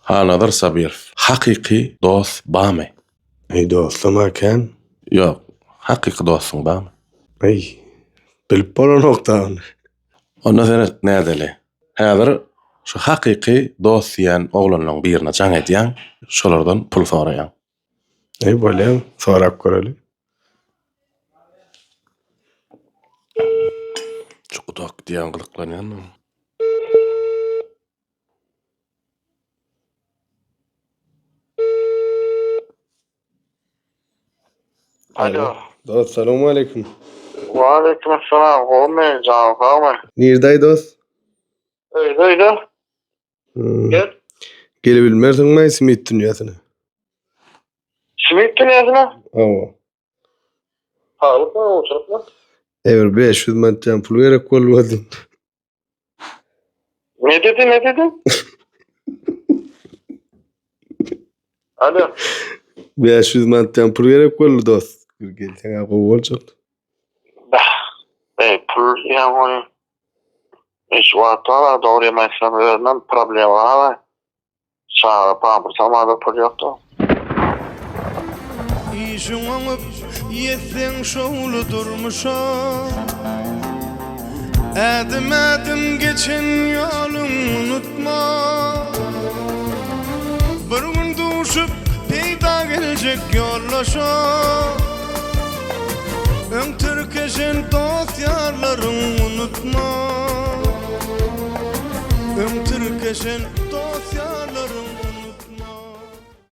Hanadır Sabirov. Hakyky dost bamy? Ey dostum eken. Ýok, hakyky dostum bamy? Ey, bilip bolan noktan. Onda sen nädeli? Häzir şu hakyky dost diýen oglanyň birine jaň edýän, şolardan pul soraýan. Ey bolýan, sorap göreli. Çukudak diýen gylyklanýan. Alo. Dost, selamu aleyküm. Wa aleykümselam. Gome jawabama. Nirday dost? Öyle. Gel. Gele bilmersin mi Smith dünýasyna? Simit näzine? Awa. Halyk mı oturupma? Eger 500 manatdan pul gerek bolmady. Ne dedin? Alo. 500 manatdan pul gerek boldy dost. Gelsen aga boljak. Pul ýa-ni hiç wagtda dogry mesele öňden problem var. Şaha pamır samada pul ýokdy. İşin oňup ýetseň şowly durmuşa Ädim geçen ýoluňy unutma Bir gün duşup peýda geljek ýollaşa Öňtürkeşen dost ýarlaryň unutma Öňtürkeşen